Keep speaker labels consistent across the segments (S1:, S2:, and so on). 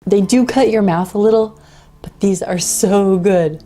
S1: They do cut your mouth a little, but these are so good.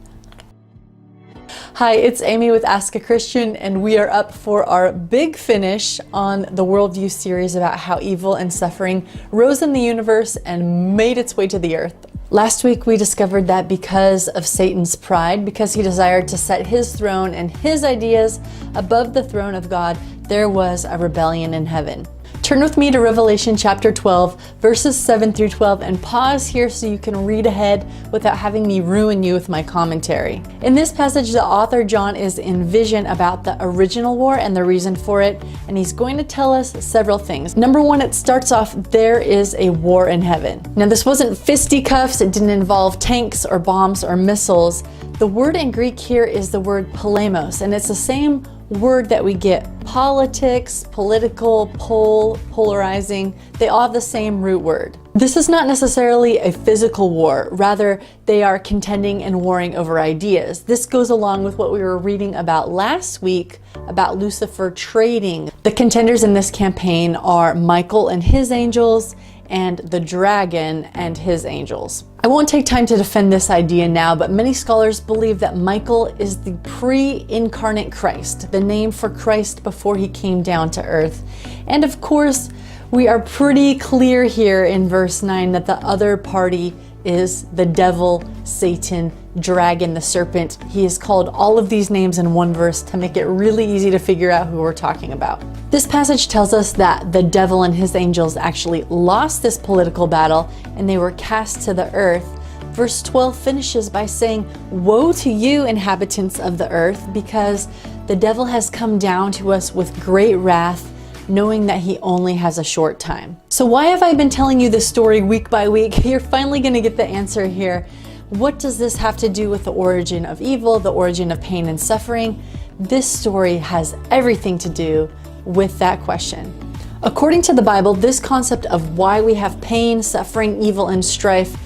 S1: Hi, it's Amy with Ask a Christian, and we are up for our big finish on the Worldview series about how evil and suffering rose in the universe and made its way to the earth. Last week we discovered that because of Satan's pride, because he desired to set his throne and his ideas above the throne of God, there was a rebellion in heaven. Turn with me to Revelation chapter 12, verses 7 through 12, and pause here so you can read ahead without having me ruin you with my commentary. In this passage, the author John is in vision about the original war and the reason for it, and he's going to tell us several things. Number one, it starts off, there is a war in heaven. Now, this wasn't fisticuffs, it didn't involve tanks or bombs or missiles. The word in Greek here is the word polemos, and it's the same word that we get politics, political, polarizing. They all have the same root word. This is not necessarily a physical war, rather they are contending and warring over ideas. This goes along with what we were reading about last week about Lucifer trading. The contenders in this campaign are Michael and his angels and the dragon and his angels. I won't take time to defend this idea now, but many scholars believe that Michael is the pre-incarnate Christ, the name for Christ before he came down to earth. And of course, we are pretty clear here in verse 9 that the other party is the devil, Satan, dragon, the serpent. He is called all of these names in one verse to make it really easy to figure out who we're talking about. This passage tells us that the devil and his angels actually lost this political battle and they were cast to the earth. Verse 12 finishes by saying, "Woe to you, inhabitants of the earth, because the devil has come down to us with great wrath, knowing that he only has a short time." So why have I been telling you this story week by week? You're finally going to get the answer here. What does this have to do with the origin of evil, the origin of pain and suffering? This story has everything to do with that question. According to the Bible, this concept of why we have pain, suffering, evil, and strife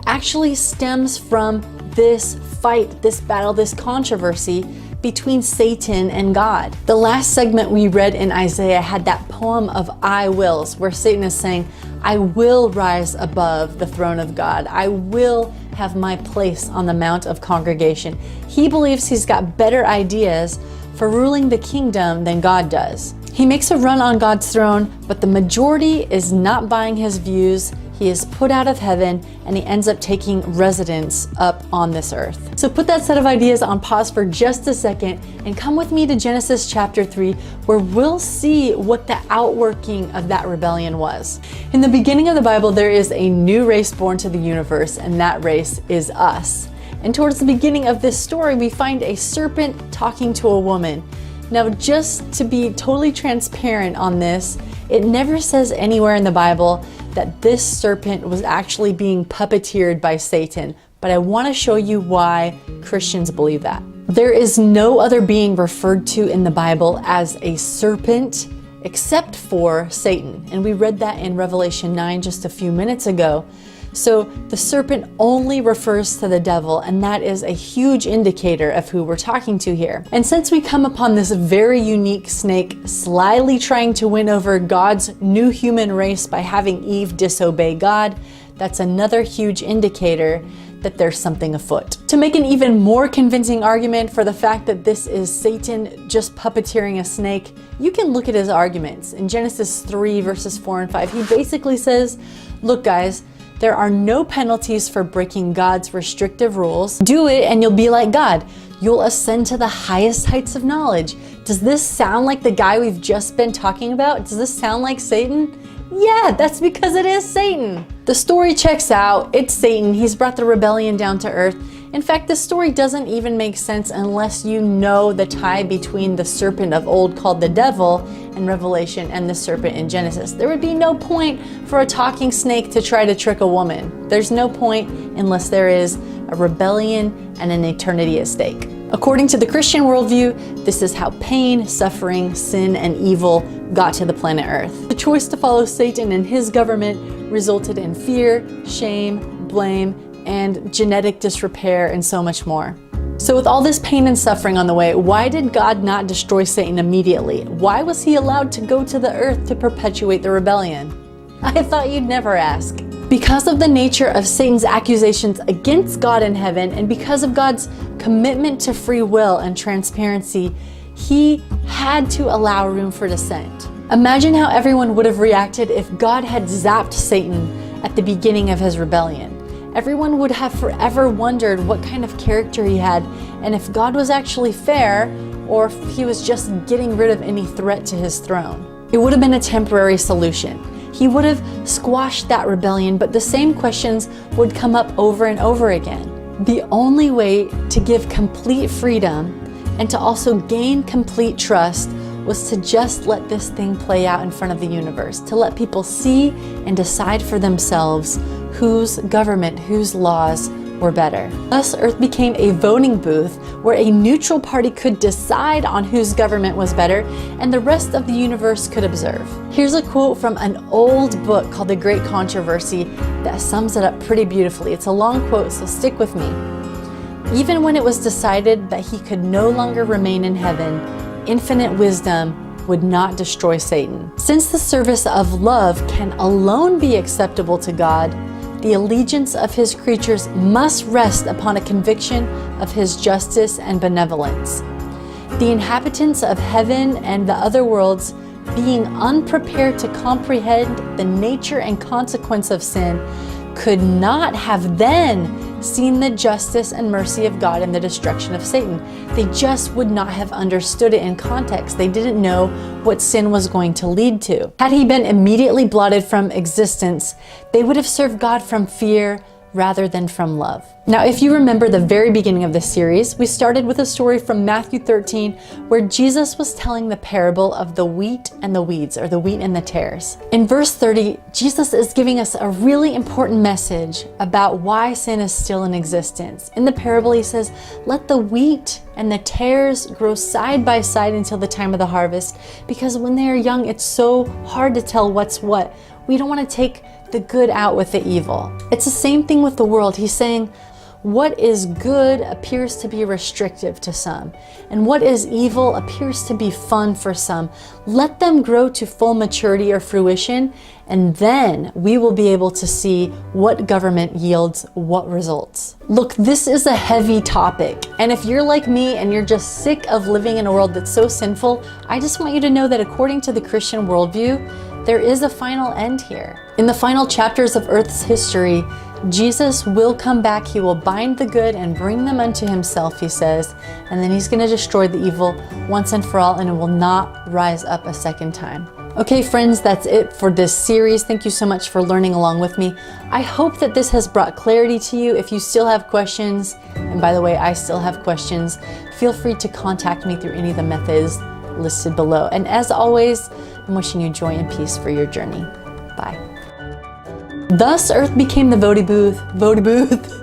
S1: actually stems from this fight, this battle, this controversy between Satan and God. The last segment we read in Isaiah had that poem of I wills, where Satan is saying, I will rise above the throne of God. I will have my place on the Mount of Congregation. He believes he's got better ideas for ruling the kingdom than God does. He makes a run on God's throne, but the majority is not buying his views. He is put out of heaven and he ends up taking residence up on this earth. So put that set of ideas on pause for just a second and come with me to Genesis chapter 3, where we'll see what the outworking of that rebellion was. In the beginning of the Bible, there is a new race born to the universe, and that race is us. And towards the beginning of this story, we find a serpent talking to a woman. Now, just to be totally transparent on this, it never says anywhere in the Bible that this serpent was actually being puppeteered by Satan, but I want to show you why Christians believe that. There is no other being referred to in the Bible as a serpent except for Satan, and we read that in Revelation 9 just a few minutes ago. So the serpent only refers to the devil, and that is a huge indicator of who we're talking to here. And since we come upon this very unique snake slyly trying to win over God's new human race by having Eve disobey God, that's another huge indicator that there's something afoot. To make an even more convincing argument for the fact that this is Satan just puppeteering a snake, you can look at his arguments. In Genesis 3 verses 4 and 5, he basically says, look guys, there are no penalties for breaking God's restrictive rules. Do it and you'll be like God. You'll ascend to the highest heights of knowledge. Does this sound like the guy we've just been talking about? Does this sound like Satan? Yeah, that's because it is Satan. The story checks out. It's Satan. He's brought the rebellion down to earth. In fact, this story doesn't even make sense unless you know the tie between the serpent of old called the devil in Revelation and the serpent in Genesis. There would be no point for a talking snake to try to trick a woman. There's no point unless there is a rebellion and an eternity at stake. According to the Christian worldview, this is how pain, suffering, sin, and evil got to the planet Earth. The choice to follow Satan and his government resulted in fear, shame, blame, and genetic disrepair, and so much more. So with all this pain and suffering on the way, why did God not destroy Satan immediately? Why was he allowed to go to the earth to perpetuate the rebellion? I thought you'd never ask. Because of the nature of Satan's accusations against God in heaven, and because of God's commitment to free will and transparency, he had to allow room for dissent. Imagine how everyone would have reacted if God had zapped Satan at the beginning of his rebellion. Everyone would have forever wondered what kind of character he had, and if God was actually fair, or if he was just getting rid of any threat to his throne. It would have been a temporary solution. He would have squashed that rebellion, but the same questions would come up over and over again. The only way to give complete freedom and to also gain complete trust was to just let this thing play out in front of the universe, to let people see and decide for themselves whose government, whose laws were better. Thus, Earth became a voting booth where a neutral party could decide on whose government was better, and the rest of the universe could observe. Here's a quote from an old book called The Great Controversy that sums it up pretty beautifully. It's a long quote, so stick with me. Even when it was decided that he could no longer remain in heaven, infinite wisdom would not destroy Satan. Since the service of love can alone be acceptable to God, the allegiance of his creatures must rest upon a conviction of his justice and benevolence. The inhabitants of heaven and the other worlds, being unprepared to comprehend the nature and consequence of sin, could not have then seen the justice and mercy of God in the destruction of Satan. They just would not have understood it in context. They didn't know what sin was going to lead to. Had he been immediately blotted from existence, they would have served God from fear rather than from love. Now, if you remember the very beginning of this series, we started with a story from Matthew 13 where Jesus was telling the parable of the wheat and the weeds, or the wheat and the tares. In verse 30, Jesus is giving us a really important message about why sin is still in existence. In the parable, he says, "Let the wheat and the tares grow side by side until the time of the harvest, because when they are young, it's so hard to tell what's what. We don't want to take the good out with the evil." It's the same thing with the world. He's saying, what is good appears to be restrictive to some, and what is evil appears to be fun for some. Let them grow to full maturity or fruition, and then we will be able to see what government yields what results. Look, this is a heavy topic, and if you're like me and you're just sick of living in a world that's so sinful, I just want you to know that according to the Christian worldview, there is a final end here. In the final chapters of Earth's history, Jesus will come back. He will bind the good and bring them unto himself, he says, and then he's going to destroy the evil once and for all, and it will not rise up a second time. Okay, friends, that's it for this series. Thank you so much for learning along with me. I hope that this has brought clarity to you. If you still have questions, and by the way, I still have questions, feel free to contact me through any of the methods listed below. And as always, I'm wishing you joy and peace for your journey. Bye. Thus, Earth became the voting booth.